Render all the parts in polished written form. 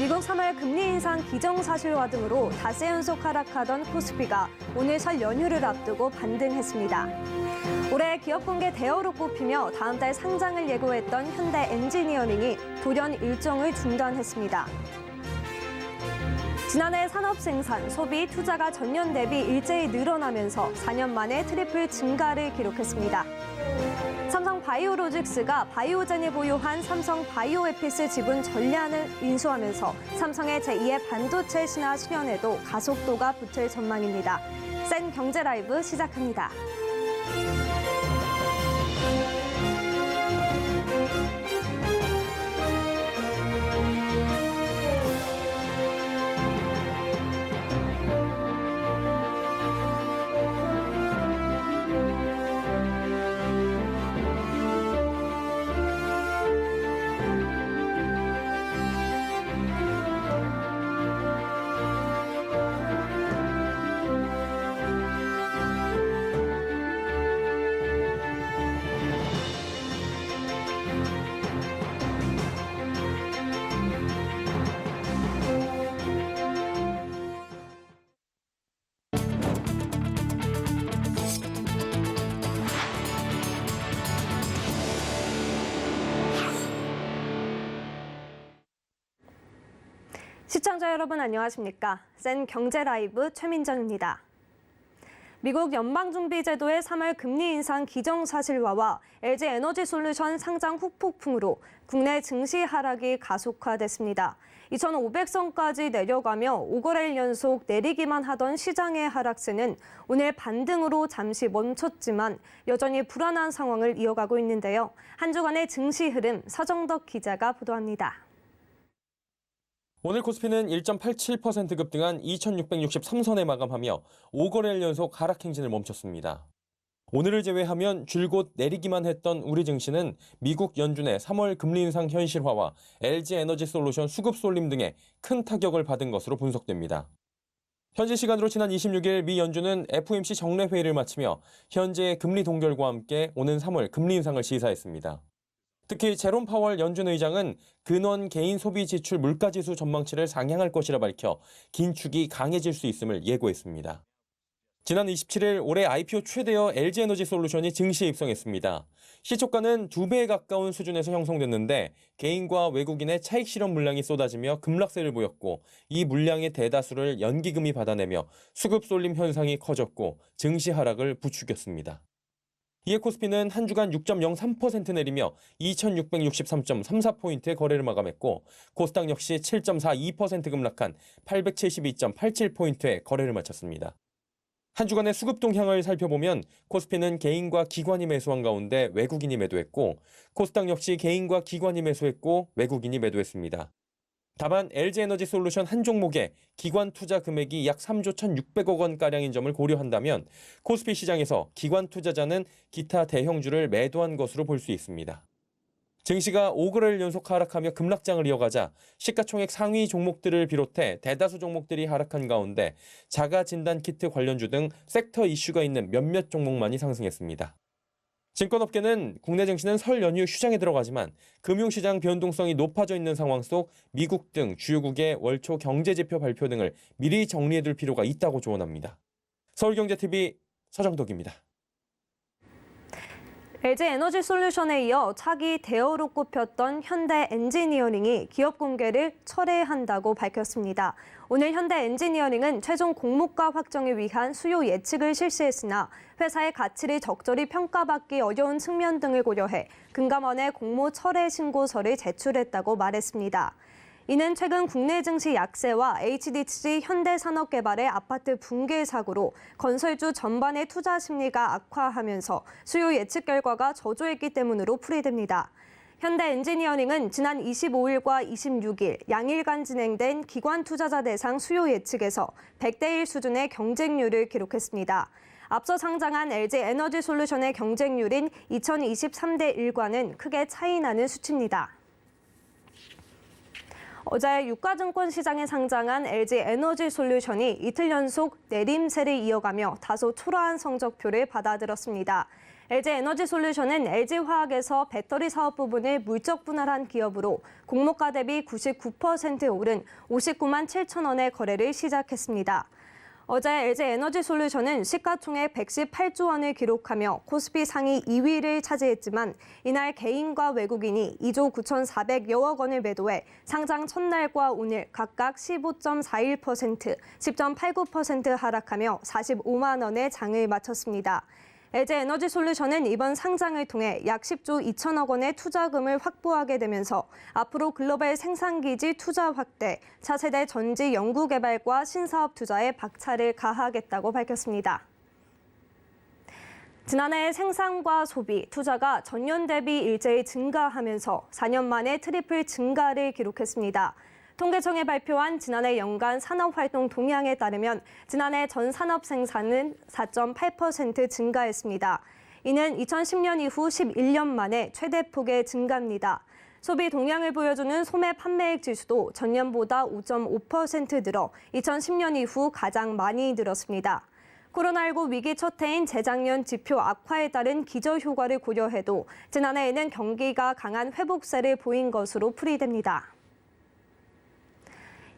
미국 3월 금리 인상 기정사실화 등으로 닷새 연속 하락하던 코스피가 오늘 설 연휴를 앞두고 반등했습니다. 올해 기업 공개 대어로 꼽히며 다음 달 상장을 예고했던 현대 엔지니어링이 돌연 일정을 중단했습니다. 지난해 산업 생산, 소비, 투자가 전년 대비 일제히 늘어나면서 4년 만에 트리플 증가를 기록했습니다. 삼성 바이오로직스가 바이오젠이 보유한 삼성 바이오에피스 지분 전량을 인수하면서 삼성의 제2의 반도체 신화 실현에도 가속도가 붙을 전망입니다. 센 경제 라이브 시작합니다. 시청자 여러분 안녕하십니까? 센 경제 라이브 최민정입니다. 미국 연방준비제도의 3월 금리 인상 기정사실화와 LG 에너지솔루션 상장 후폭풍으로 국내 증시 하락이 가속화됐습니다. 2,500선까지 내려가며 5거래일 연속 내리기만 하던 시장의 하락세는 오늘 반등으로 잠시 멈췄지만 여전히 불안한 상황을 이어가고 있는데요. 한 주간의 증시 흐름 서정덕 기자가 보도합니다. 오늘 코스피는 1.87% 급등한 2,663선에 마감하며 5거래일 연속 하락 행진을 멈췄습니다. 오늘을 제외하면 줄곧 내리기만 했던 우리 증시는 미국 연준의 3월 금리 인상 현실화와 LG 에너지 솔루션 수급 쏠림 등의 큰 타격을 받은 것으로 분석됩니다. 현지 시간으로 지난 26일 미 연준은 FOMC 정례 회의를 마치며 현재의 금리 동결과 함께 오는 3월 금리 인상을 시사했습니다. 특히 제롬 파월 연준 의장은 근원 개인 소비 지출 물가지수 전망치를 상향할 것이라 밝혀 긴축이 강해질 수 있음을 예고했습니다. 지난 27일 올해 IPO 최대어 LG 에너지 솔루션이 증시에 입성했습니다. 시초가는 2배에 가까운 수준에서 형성됐는데 개인과 외국인의 차익 실현 물량이 쏟아지며 급락세를 보였고 이 물량의 대다수를 연기금이 받아내며 수급 쏠림 현상이 커졌고 증시 하락을 부추겼습니다. 이에 코스피는 한 주간 6.03% 내리며 2,663.34포인트의 거래를 마감했고 코스닥 역시 7.42% 급락한 872.87포인트의 거래를 마쳤습니다. 한 주간의 수급 동향을 살펴보면 코스피는 개인과 기관이 매수한 가운데 외국인이 매도했고 코스닥 역시 개인과 기관이 매수했고 외국인이 매도했습니다. 다만 LG 에너지 솔루션 한 종목에 기관 투자 금액이 약 3조 1,600억 원가량인 점을 고려한다면 코스피 시장에서 기관 투자자는 기타 대형주를 매도한 것으로 볼 수 있습니다. 증시가 5거래일 연속 하락하며 급락장을 이어가자 시가총액 상위 종목들을 비롯해 대다수 종목들이 하락한 가운데 자가진단키트 관련주 등 섹터 이슈가 있는 몇몇 종목만이 상승했습니다. 증권업계는 국내 증시는 설 연휴 휴장에 들어가지만 금융시장 변동성이 높아져 있는 상황 속 미국 등 주요국의 월초 경제지표 발표 등을 미리 정리해둘 필요가 있다고 조언합니다. 서울경제TV 서정덕입니다. LG 에너지 솔루션에 이어 차기 대어로 꼽혔던 현대 엔지니어링이 기업 공개를 철회한다고 밝혔습니다. 오늘 현대 엔지니어링은 최종 공모가 확정을 위한 수요 예측을 실시했으나 회사의 가치를 적절히 평가받기 어려운 측면 등을 고려해 금감원에 공모 철회 신고서를 제출했다고 말했습니다. 이는 최근 국내 증시 약세와 HDC 현대산업개발의 아파트 붕괴 사고로 건설주 전반의 투자 심리가 악화하면서 수요 예측 결과가 저조했기 때문으로 풀이됩니다. 현대 엔지니어링은 지난 25일과 26일 양일간 진행된 기관 투자자 대상 수요 예측에서 100대 1 수준의 경쟁률을 기록했습니다. 앞서 상장한 LG 에너지 솔루션의 경쟁률인 2023대 1과는 크게 차이 나는 수치입니다. 어제 유가증권 시장에 상장한 LG 에너지 솔루션이 이틀 연속 내림세를 이어가며 다소 초라한 성적표를 받아들었습니다. LG에너지솔루션은 LG화학에서 배터리 사업 부분을 물적 분할한 기업으로 공모가 대비 99% 오른 59만 7천 원의 거래를 시작했습니다. 어제 LG에너지솔루션은 시가총액 118조 원을 기록하며 코스피 상위 2위를 차지했지만 이날 개인과 외국인이 2조 9,400여억 원을 매도해 상장 첫날과 오늘 각각 15.41%, 10.89% 하락하며 45만 원의 장을 마쳤습니다. LG에너지솔루션은 이번 상장을 통해 약 10조 2천억 원의 투자금을 확보하게 되면서 앞으로 글로벌 생산기지 투자 확대, 차세대 전지 연구개발과 신사업 투자에 박차를 가하겠다고 밝혔습니다. 지난해 생산과 소비, 투자가 전년 대비 일제히 증가하면서 4년 만에 트리플 증가를 기록했습니다. 통계청이 발표한 지난해 연간 산업활동 동향에 따르면 지난해 전 산업 생산은 4.8% 증가했습니다. 이는 2010년 이후 11년 만에 최대폭의 증가입니다. 소비 동향을 보여주는 소매 판매액 지수도 전년보다 5.5% 늘어 2010년 이후 가장 많이 늘었습니다. 코로나19 위기 첫 해인 재작년 지표 악화에 따른 기저효과를 고려해도 지난해에는 경기가 강한 회복세를 보인 것으로 풀이됩니다.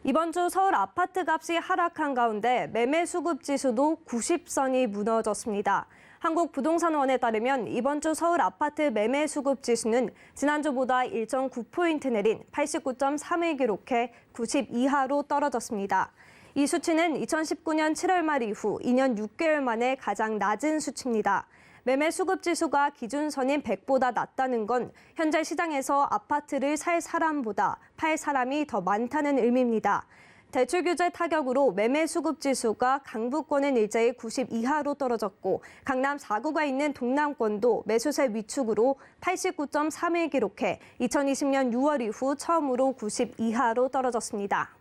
이번 주 서울 아파트 값이 하락한 가운데 매매 수급 지수도 90선이 무너졌습니다. 한국부동산원에 따르면 이번 주 서울 아파트 매매 수급 지수는 지난주보다 1.9포인트 내린 89.3을 기록해 90 이하로 떨어졌습니다. 이 수치는 2019년 7월 말 이후 2년 6개월 만에 가장 낮은 수치입니다. 매매 수급 지수가 기준선인 100보다 낮다는 건 현재 시장에서 아파트를 살 사람보다 팔 사람이 더 많다는 의미입니다. 대출 규제 타격으로 매매 수급 지수가 강북권은 일제히 90 이하로 떨어졌고 강남 4구가 있는 동남권도 매수세 위축으로 89.3을 기록해 2020년 6월 이후 처음으로 90 이하로 떨어졌습니다.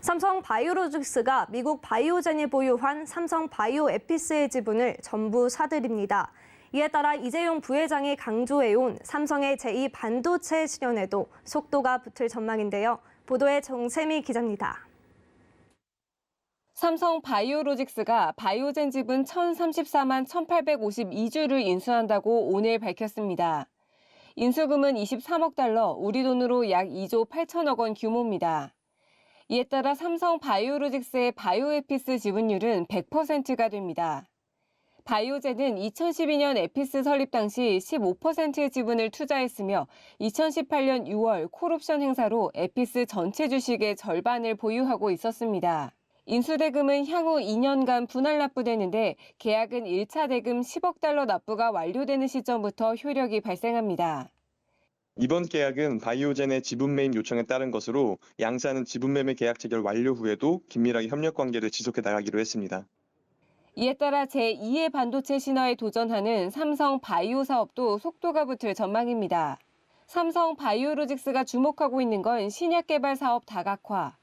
삼성 바이오로직스가 미국 바이오젠이 보유한 삼성 바이오에피스의 지분을 전부 사들입니다. 이에 따라 이재용 부회장이 강조해온 삼성의 제2반도체 실현에도 속도가 붙을 전망인데요. 보도에 정세미 기자입니다. 삼성 바이오로직스가 바이오젠 지분 1,034만 1,852주를 인수한다고 오늘 밝혔습니다. 인수금은 23억 달러, 우리 돈으로 약 2조 8천억 원 규모입니다. 이에 따라 삼성 바이오로직스의 바이오에피스 지분율은 100%가 됩니다. 바이오젠은 2012년 에피스 설립 당시 15%의 지분을 투자했으며 2018년 6월 콜옵션 행사로 에피스 전체 주식의 절반을 보유하고 있었습니다. 인수대금은 향후 2년간 분할 납부되는데 계약은 1차 대금 10억 달러 납부가 완료되는 시점부터 효력이 발생합니다. 이번 계약은 바이오젠의 지분 매입 요청에 따른 것으로 양사는 지분 매매 계약 체결 완료 후에도 긴밀하게 협력 관계를 지속해 나가기로 했습니다. 이에 따라 제2의 반도체 신화에 도전하는 삼성 바이오 사업도 속도가 붙을 전망입니다. 삼성 바이오로직스가 주목하고 있는 건 신약 개발 사업 다각화.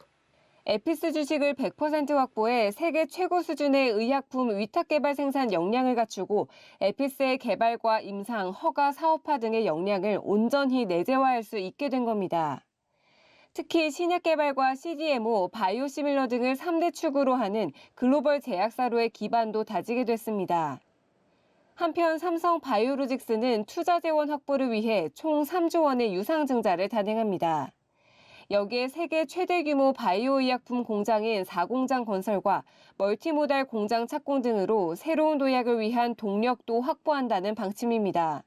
에피스 주식을 100% 확보해 세계 최고 수준의 의약품 위탁 개발 생산 역량을 갖추고 에피스의 개발과 임상, 허가, 사업화 등의 역량을 온전히 내재화할 수 있게 된 겁니다. 특히 신약 개발과 CDMO, 바이오시밀러 등을 3대 축으로 하는 글로벌 제약사로의 기반도 다지게 됐습니다. 한편 삼성 바이오로직스는 투자 재원 확보를 위해 총 3조 원의 유상증자를 단행합니다. 여기에 세계 최대 규모 바이오 의약품 공장인 4공장 건설과 멀티모달 공장 착공 등으로 새로운 도약을 위한 동력도 확보한다는 방침입니다.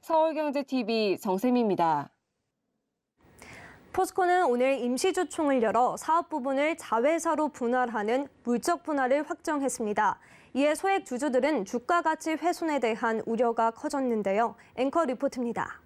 서울경제TV 정세미입니다. 포스코는 오늘 임시주총을 열어 사업 부분을 자회사로 분할하는 물적 분할을 확정했습니다. 이에 소액 주주들은 주가 가치 훼손에 대한 우려가 커졌는데요. 앵커 리포트입니다.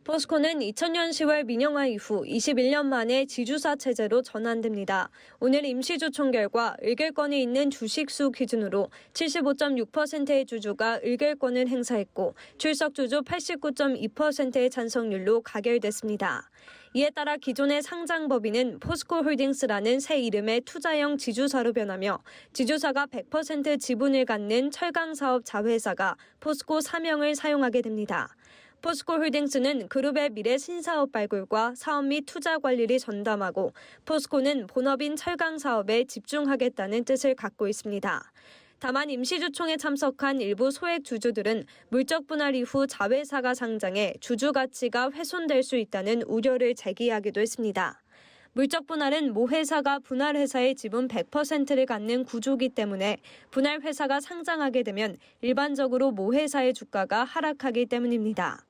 포스코는 2000년 10월 민영화 이후 21년 만에 지주사 체제로 전환됩니다. 오늘 임시주총 결과 의결권이 있는 주식수 기준으로 75.6%의 주주가 의결권을 행사했고 출석주주 89.2%의 찬성률로 가결됐습니다. 이에 따라 기존의 상장법인은 포스코홀딩스라는 새 이름의 투자형 지주사로 변하며 지주사가 100% 지분을 갖는 철강사업 자회사가 포스코 사명을 사용하게 됩니다. 포스코홀딩스는 그룹의 미래 신사업 발굴과 사업 및 투자 관리를 전담하고 포스코는 본업인 철강 사업에 집중하겠다는 뜻을 갖고 있습니다. 다만 임시주총에 참석한 일부 소액 주주들은 물적 분할 이후 자회사가 상장해 주주 가치가 훼손될 수 있다는 우려를 제기하기도 했습니다. 물적 분할은 모 회사가 분할 회사의 지분 100%를 갖는 구조이기 때문에 분할 회사가 상장하게 되면 일반적으로 모 회사의 주가가 하락하기 때문입니다.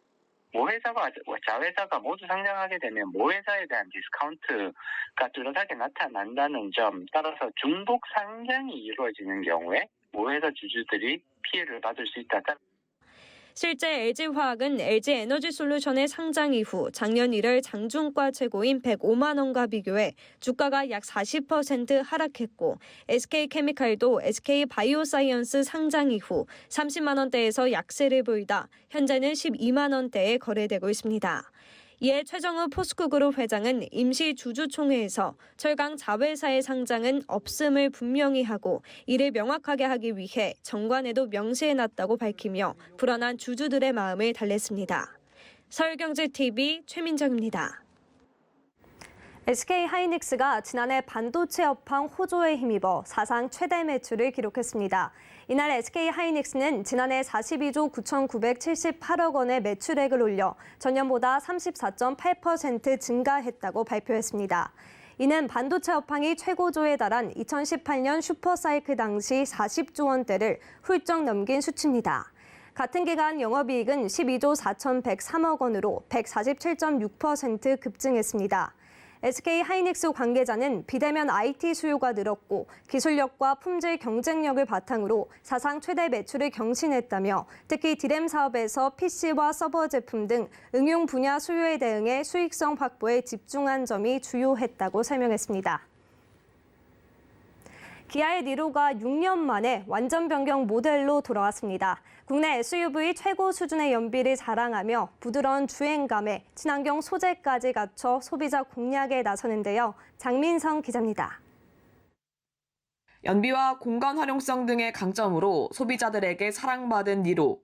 모 회사가 자회사가 모두 상장하게 되면 모 회사에 대한 디스카운트가 뚜렷하게 나타난다는 점, 따라서 중복 상장이 이루어지는 경우에 모 회사 주주들이 피해를 받을 수 있다. 실제 LG화학은 LG에너지솔루션의 상장 이후 작년 1월 장중가 최고인 105만 원과 비교해 주가가 약 40% 하락했고 SK케미칼도 SK바이오사이언스 상장 이후 30만 원대에서 약세를 보이다 현재는 12만 원대에 거래되고 있습니다. 이에 최정우 포스코그룹 회장은 임시 주주총회에서 철강 자회사의 상장은 없음을 분명히 하고 이를 명확하게 하기 위해 정관에도 명시해놨다고 밝히며 불안한 주주들의 마음을 달랬습니다. 서울경제TV 최민정입니다. SK하이닉스가 지난해 반도체 업황 호조에 힘입어 사상 최대 매출을 기록했습니다. 이날 SK하이닉스는 지난해 42조 9,978억 원의 매출액을 올려 전년보다 34.8% 증가했다고 발표했습니다. 이는 반도체 업황이 최고조에 달한 2018년 슈퍼사이클 당시 40조 원대를 훌쩍 넘긴 수치입니다. 같은 기간 영업이익은 12조 4,103억 원으로 147.6% 급증했습니다. SK하이닉스 관계자는 비대면 IT 수요가 늘었고 기술력과 품질 경쟁력을 바탕으로 사상 최대 매출을 경신했다며 특히 디램 사업에서 PC와 서버 제품 등 응용 분야 수요에 대응해 수익성 확보에 집중한 점이 주요했다고 설명했습니다. 기아의 니로가 6년 만에 완전 변경 모델로 돌아왔습니다. 국내 SUV 최고 수준의 연비를 자랑하며 부드러운 주행감에 친환경 소재까지 갖춰 소비자 공략에 나서는데요. 장민성 기자입니다. 연비와 공간 활용성 등의 강점으로 소비자들에게 사랑받은 니로.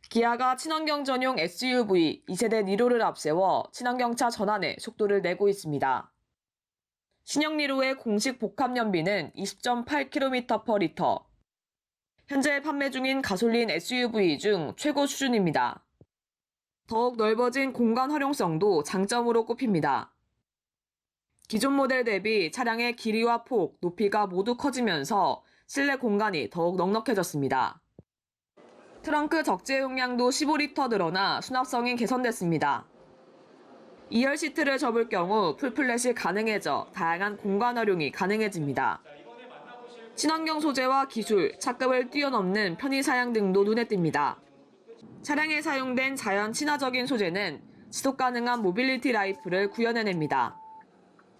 기아가 친환경 전용 SUV 2세대 니로를 앞세워 친환경차 전환에 속도를 내고 있습니다. 신형 니로의 공식 복합 연비는 20.8km/리터. 현재 판매 중인 가솔린 SUV 중 최고 수준입니다. 더욱 넓어진 공간 활용성도 장점으로 꼽힙니다. 기존 모델 대비 차량의 길이와 폭, 높이가 모두 커지면서 실내 공간이 더욱 넉넉해졌습니다. 트렁크 적재 용량도 15리터 늘어나 수납성이 개선됐습니다. 2열 시트를 접을 경우 풀플랫이 가능해져 다양한 공간 활용이 가능해집니다. 친환경 소재와 기술, 차급을 뛰어넘는 편의 사양 등도 눈에 띕니다. 차량에 사용된 자연 친화적인 소재는 지속 가능한 모빌리티 라이프를 구현해냅니다.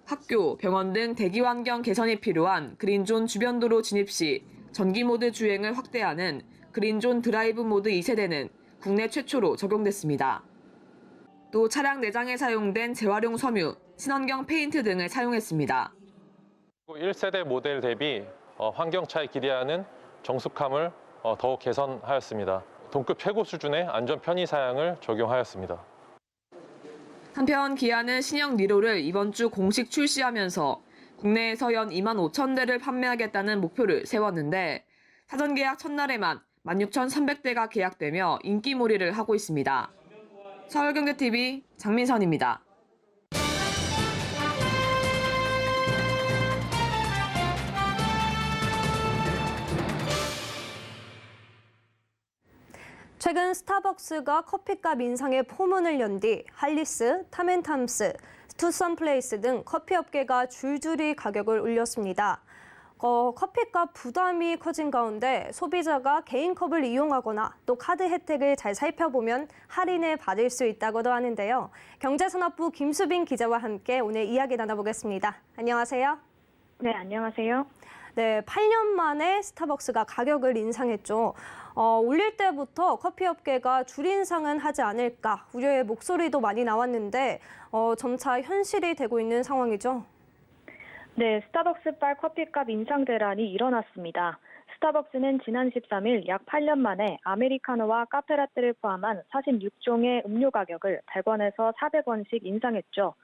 학교, 병원 등 대기 환경 개선이 필요한 그린존 주변 도로 진입 시 전기 모드 주행을 확대하는 그린존 드라이브 모드 2세대는 국내 최초로 적용됐습니다. 또 차량 내장에 사용된 재활용 섬유, 친환경 페인트 등을 사용했습니다. 1세대 모델 대비 환경차에 기대하는 정숙함을 더욱 개선하였습니다. 동급 최고 수준의 안전 편의 사양을 적용하였습니다. 한편 기아는 신형 니로를 이번 주 공식 출시하면서 국내에서 연 2만 5천 대를 판매하겠다는 목표를 세웠는데 사전 계약 첫날에만 16,300대가 계약되며 인기몰이를 하고 있습니다. 서울경제TV 장민선입니다. 최근 스타벅스가 커피값 인상에 포문을 연 뒤 할리스, 탐앤탐스, 투썸플레이스 등 커피 업계가 줄줄이 가격을 올렸습니다. 커피값 부담이 커진 가운데 소비자가 개인 컵을 이용하거나 또 카드 혜택을 잘 살펴보면 할인을 받을 수 있다고도 하는데요. 경제산업부 김수빈 기자와 함께 오늘 이야기 나눠보겠습니다. 안녕하세요. 네, 안녕하세요. 네, 8년 만에 스타벅스가 가격을 인상했죠. 올릴 때부터 커피 업계가 줄 인상은 하지 않을까 우려의 목소리도 많이 나왔는데 점차 현실이 되고 있는 상황이죠. 네, 스타벅스발 커피값 인상 대란이 일어났습니다. 스타벅스는 지난 13일 약 8년 만에 아메리카노와 카페라떼를 포함한 46종의 음료 가격을 100원에서 400원씩 인상했죠.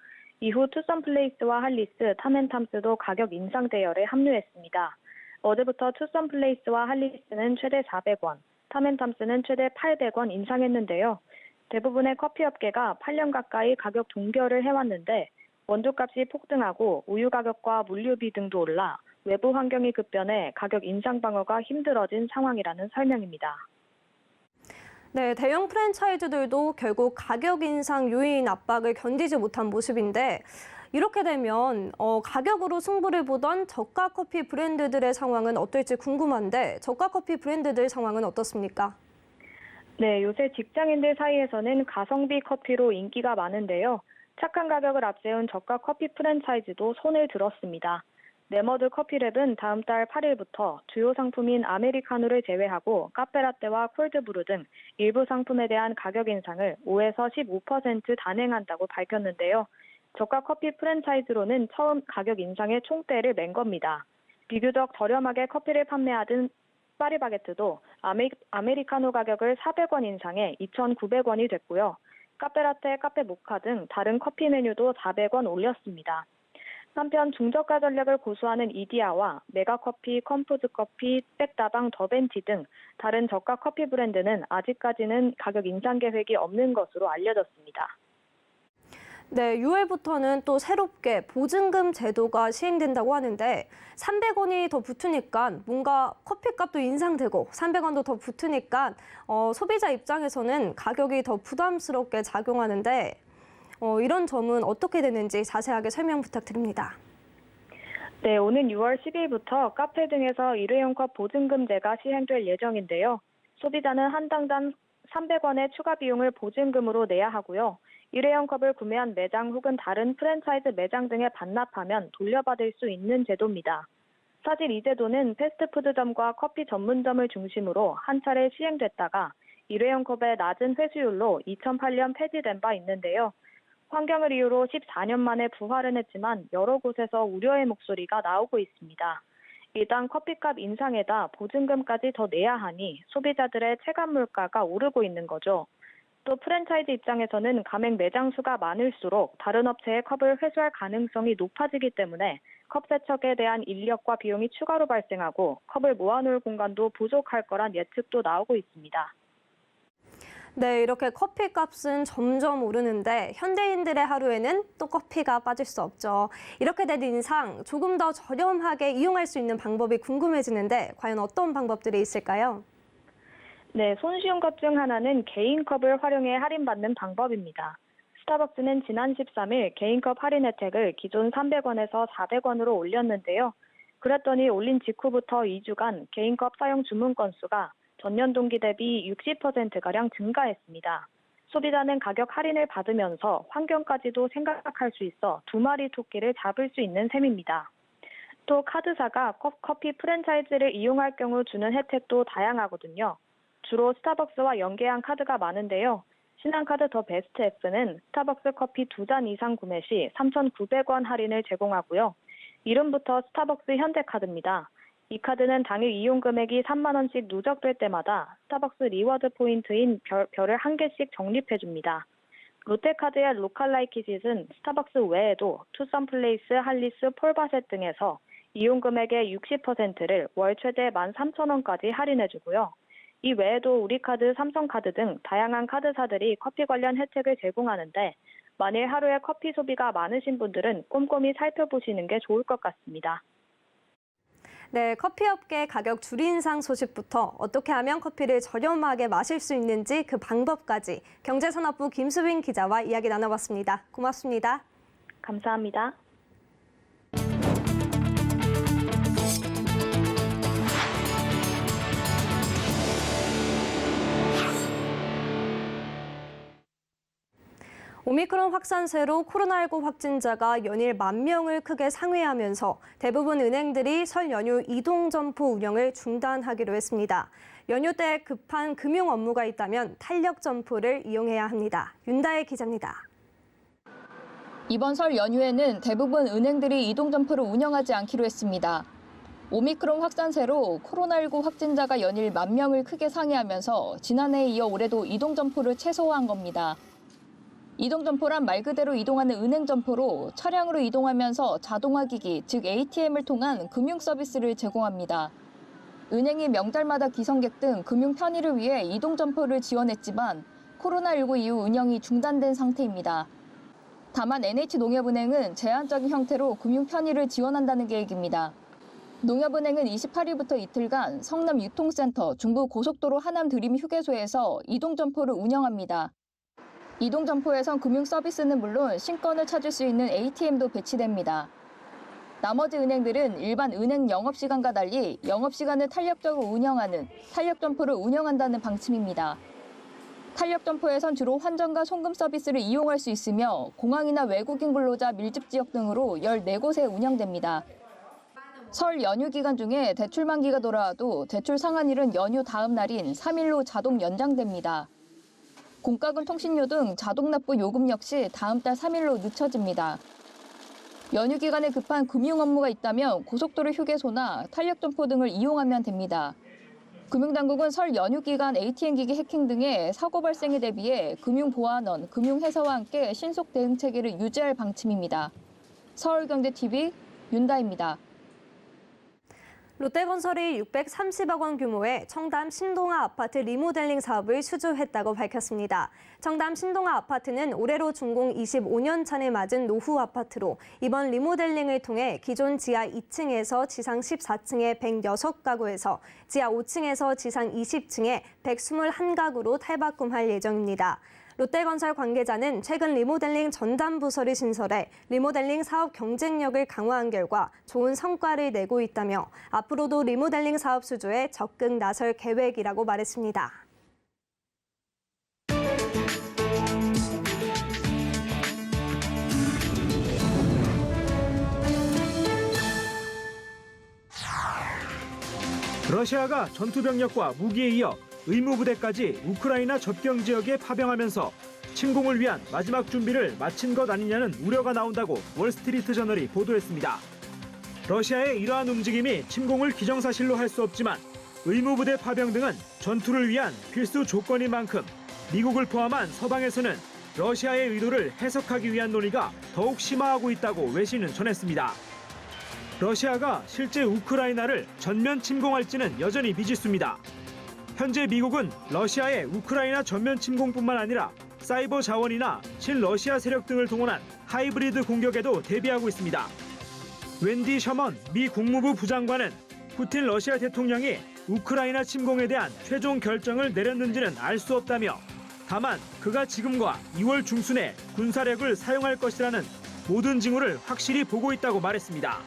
이후 투썸플레이스와 할리스, 탐앤탐스도 가격 인상 대열에 합류했습니다. 어제부터 투썸 플레이스와 할리스는 최대 400원, 탐앤탐스는 최대 800원 인상했는데요. 대부분의 커피 업계가 8년 가까이 가격 동결을 해왔는데 원두값이 폭등하고 우유 가격과 물류비 등도 올라 외부 환경이 급변해 가격 인상 방어가 힘들어진 상황이라는 설명입니다. 네, 대형 프랜차이즈들도 결국 가격 인상 요인 압박을 견디지 못한 모습인데 이렇게 되면 가격으로 승부를 보던 저가 커피 브랜드들의 상황은 어떨지 궁금한데 저가 커피 브랜드들 상황은 어떻습니까? 네, 요새 직장인들 사이에서는 가성비 커피로 인기가 많은데요. 착한 가격을 앞세운 저가 커피 프랜차이즈도 손을 들었습니다. 네머드 커피랩은 다음 달 8일부터 주요 상품인 아메리카노를 제외하고 카페라떼와 콜드브루 등 일부 상품에 대한 가격 인상을 5에서 15% 단행한다고 밝혔는데요. 저가 커피 프랜차이즈로는 처음 가격 인상의 총대를 맨 겁니다. 비교적 저렴하게 커피를 판매하던 파리바게뜨도 아메리카노 가격을 400원 인상해 2,900원이 됐고요. 카페라떼, 카페모카 등 다른 커피 메뉴도 400원 올렸습니다. 한편 중저가 전략을 고수하는 이디야와 메가커피, 컴포즈커피, 백다방, 더벤티 등 다른 저가 커피 브랜드는 아직까지는 가격 인상 계획이 없는 것으로 알려졌습니다. 네, 6월부터는 또 새롭게 보증금 제도가 시행된다고 하는데 300원이 더 붙으니까 뭔가 커피값도 인상되고 300원도 더 붙으니까 소비자 입장에서는 가격이 더 부담스럽게 작용하는데 이런 점은 어떻게 되는지 자세하게 설명 부탁드립니다. 네, 오는 6월 10일부터 카페 등에서 일회용 컵 보증금제가 시행될 예정인데요. 소비자는 한 당당 300원의 추가 비용을 보증금으로 내야 하고요. 일회용 컵을 구매한 매장 혹은 다른 프랜차이즈 매장 등에 반납하면 돌려받을 수 있는 제도입니다. 사실 이 제도는 패스트푸드점과 커피 전문점을 중심으로 한 차례 시행됐다가 일회용 컵의 낮은 회수율로 2008년 폐지된 바 있는데요. 환경을 이유로 14년 만에 부활은 했지만 여러 곳에서 우려의 목소리가 나오고 있습니다. 일단 커피값 인상에다 보증금까지 더 내야 하니 소비자들의 체감 물가가 오르고 있는 거죠. 또 프랜차이즈 입장에서는 가맹 매장 수가 많을수록 다른 업체의 컵을 회수할 가능성이 높아지기 때문에 컵 세척에 대한 인력과 비용이 추가로 발생하고 컵을 모아놓을 공간도 부족할 거란 예측도 나오고 있습니다. 네, 이렇게 커피값은 점점 오르는데 현대인들의 하루에는 또 커피가 빠질 수 없죠. 이렇게 된 인상 조금 더 저렴하게 이용할 수 있는 방법이 궁금해지는데 과연 어떤 방법들이 있을까요? 네, 손쉬운 것 중 하나는 개인컵을 활용해 할인받는 방법입니다. 스타벅스는 지난 13일 개인컵 할인 혜택을 기존 300원에서 400원으로 올렸는데요. 그랬더니 올린 직후부터 2주간 개인컵 사용 주문 건수가 전년 동기 대비 60%가량 증가했습니다. 소비자는 가격 할인을 받으면서 환경까지도 생각할 수 있어 두 마리 토끼를 잡을 수 있는 셈입니다. 또 카드사가 커피 프랜차이즈를 이용할 경우 주는 혜택도 다양하거든요. 주로 스타벅스와 연계한 카드가 많은데요. 신한카드 더 베스트 F는 스타벅스 커피 2잔 이상 구매 시 3,900원 할인을 제공하고요. 이름부터 스타벅스 현대카드입니다. 이 카드는 당일 이용 금액이 3만 원씩 누적될 때마다 스타벅스 리워드 포인트인 별을 한 개씩 적립해줍니다. 롯데카드의 로컬라이킷은 스타벅스 외에도 투썸 플레이스, 할리스, 폴바셋 등에서 이용 금액의 60%를 월 최대 13,000원까지 할인해주고요. 이 외에도 우리카드, 삼성카드 등 다양한 카드사들이 커피 관련 혜택을 제공하는데 만일 하루에 커피 소비가 많으신 분들은 꼼꼼히 살펴보시는 게 좋을 것 같습니다. 네, 커피업계 가격 줄인상 소식부터 어떻게 하면 커피를 저렴하게 마실 수 있는지 그 방법까지 경제산업부 김수빈 기자와 이야기 나눠봤습니다. 고맙습니다. 감사합니다. 오미크론 확산세로 코로나19 확진자가 연일 10,000명을 크게 상회하면서 대부분 은행들이 설 연휴 이동점포 운영을 중단하기로 했습니다. 연휴 때 급한 금융 업무가 있다면 탄력 점포를 이용해야 합니다. 윤다혜 기자입니다. 이번 설 연휴에는 대부분 은행들이 이동점포를 운영하지 않기로 했습니다. 오미크론 확산세로 코로나19 확진자가 연일 10,000명을 크게 상회하면서 지난해에 이어 올해도 이동점포를 최소화한 겁니다. 이동점포란 말 그대로 이동하는 은행점포로 차량으로 이동하면서 자동화기기, 즉 ATM을 통한 금융 서비스를 제공합니다. 은행이 명절마다 귀성객 등 금융 편의를 위해 이동점포를 지원했지만 코로나19 이후 운영이 중단된 상태입니다. 다만 NH농협은행은 제한적인 형태로 금융 편의를 지원한다는 계획입니다. 농협은행은 28일부터 이틀간 성남 유통센터, 중부 고속도로 하남 드림 휴게소에서 이동점포를 운영합니다. 이동점포에선 금융 서비스는 물론 신권을 찾을 수 있는 ATM도 배치됩니다. 나머지 은행들은 일반 은행 영업시간과 달리 영업시간을 탄력적으로 운영하는 탄력점포를 운영한다는 방침입니다. 탄력점포에선 주로 환전과 송금 서비스를 이용할 수 있으며 공항이나 외국인 근로자 밀집 지역 등으로 14곳에 운영됩니다. 설 연휴 기간 중에 대출 만기가 돌아와도 대출 상환일은 연휴 다음 날인 3일로 자동 연장됩니다. 공과금 통신료 등 자동 납부 요금 역시 다음 달 3일로 늦춰집니다. 연휴 기간에 급한 금융 업무가 있다면 고속도로 휴게소나 탄력점포 등을 이용하면 됩니다. 금융당국은 설 연휴 기간 ATM기기 해킹 등의 사고 발생에 대비해 금융보안원, 금융회사와 함께 신속 대응 체계를 유지할 방침입니다. 서울경제TV 윤다입니다. 롯데건설이 630억 원 규모의 청담 신동아 아파트 리모델링 사업을 수주했다고 밝혔습니다. 청담 신동아 아파트는 올해로 준공 25년 차를 맞은 노후 아파트로 이번 리모델링을 통해 기존 지하 2층에서 지상 14층의 106가구에서 지하 5층에서 지상 20층의 121가구로 탈바꿈할 예정입니다. 롯데건설 관계자는 최근 리모델링 전담 부서를 신설해 리모델링 사업 경쟁력을 강화한 결과 좋은 성과를 내고 있다며 앞으로도 리모델링 사업 수주에 적극 나설 계획이라고 말했습니다. 러시아가 전투병력과 무기에 이어 의무부대까지 우크라이나 접경 지역에 파병하면서 침공을 위한 마지막 준비를 마친 것 아니냐는 우려가 나온다고 월스트리트저널이 보도했습니다. 러시아의 이러한 움직임이 침공을 기정사실로 할 수 없지만 의무부대 파병 등은 전투를 위한 필수 조건인 만큼 미국을 포함한 서방에서는 러시아의 의도를 해석하기 위한 논의가 더욱 심화하고 있다고 외신은 전했습니다. 러시아가 실제 우크라이나를 전면 침공할지는 여전히 미지수입니다. 현재 미국은 러시아의 우크라이나 전면 침공뿐만 아니라 사이버 자원이나 친러시아 세력 등을 동원한 하이브리드 공격에도 대비하고 있습니다. 웬디 셔먼 미 국무부 부장관은 푸틴 러시아 대통령이 우크라이나 침공에 대한 최종 결정을 내렸는지는 알 수 없다며 다만 그가 지금과 2월 중순에 군사력을 사용할 것이라는 모든 징후를 확실히 보고 있다고 말했습니다.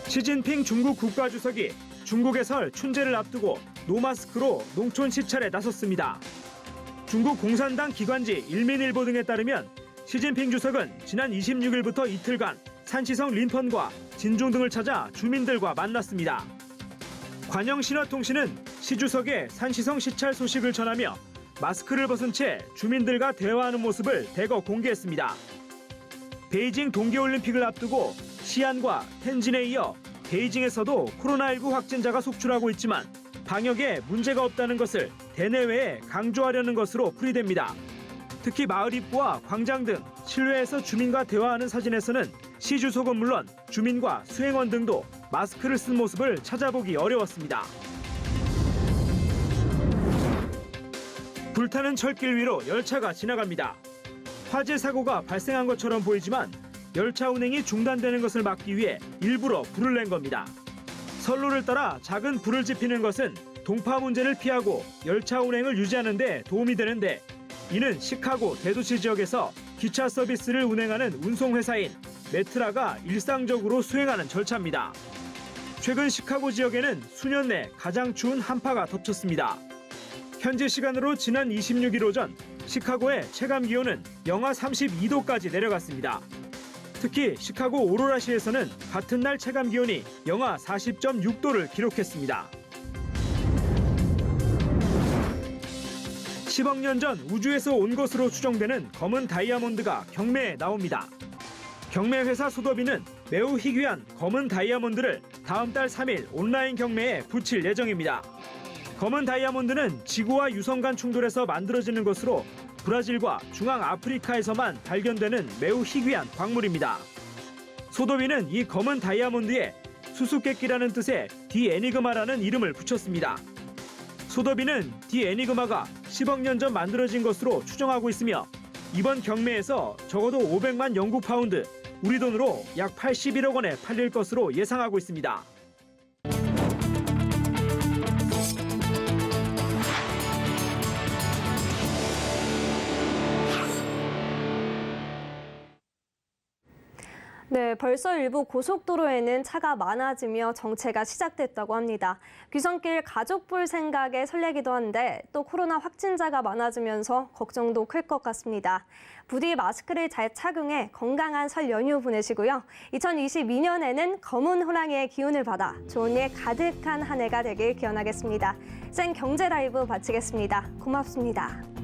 시진핑 중국 국가주석이 중국의 설 춘제를 앞두고 노마스크로 농촌 시찰에 나섰습니다. 중국 공산당 기관지 일민일보 등에 따르면 시진핑 주석은 지난 26일부터 이틀간 산시성 린펀과 진중 등을 찾아 주민들과 만났습니다. 관영신화통신은 시 주석의 산시성 시찰 소식을 전하며 마스크를 벗은 채 주민들과 대화하는 모습을 대거 공개했습니다. 베이징 동계올림픽을 앞두고 시안과 텐진에 이어 베이징에서도 코로나19 확진자가 속출하고 있지만 방역에 문제가 없다는 것을 대내외에 강조하려는 것으로 풀이됩니다. 특히 마을 입구와 광장 등 실외에서 주민과 대화하는 사진에서는 시 주석은 물론 주민과 수행원 등도 마스크를 쓴 모습을 찾아보기 어려웠습니다. 불타는 철길 위로 열차가 지나갑니다. 화재 사고가 발생한 것처럼 보이지만 열차 운행이 중단되는 것을 막기 위해 일부러 불을 낸 겁니다. 선로를 따라 작은 불을 지피는 것은 동파 문제를 피하고 열차 운행을 유지하는 데 도움이 되는데 이는 시카고 대도시 지역에서 기차 서비스를 운행하는 운송회사인 메트라가 일상적으로 수행하는 절차입니다. 최근 시카고 지역에는 수년 내 가장 추운 한파가 덮쳤습니다. 현지 시간으로 지난 26일 오전 시카고의 체감 기온은 영하 32도까지 내려갔습니다. 특히 시카고 오로라시에서는 같은 날 체감 기온이 영하 40.6도를 기록했습니다. 10억 년 전 우주에서 온 것으로 추정되는 검은 다이아몬드가 경매에 나옵니다. 경매 회사 소더비는 매우 희귀한 검은 다이아몬드를 다음 달 3일 온라인 경매에 붙일 예정입니다. 검은 다이아몬드는 지구와 유성 간 충돌에서 만들어지는 것으로 브라질과 중앙 아프리카에서만 발견되는 매우 희귀한 광물입니다. 소도비는 이 검은 다이아몬드에 수수께끼라는 뜻의 디에니그마라는 이름을 붙였습니다. 소더비는 디에니그마가 10억 년 전 만들어진 것으로 추정하고 있으며 이번 경매에서 적어도 500만 영국 파운드, 우리 돈으로 약 81억 원에 팔릴 것으로 예상하고 있습니다. 네, 벌써 일부 고속도로에는 차가 많아지며 정체가 시작됐다고 합니다. 귀성길 가족 볼 생각에 설레기도 한데 또 코로나 확진자가 많아지면서 걱정도 클 것 같습니다. 부디 마스크를 잘 착용해 건강한 설 연휴 보내시고요. 2022년에는 검은 호랑이의 기운을 받아 좋은 일 가득한 한 해가 되길 기원하겠습니다. 생경제 라이브 마치겠습니다. 고맙습니다.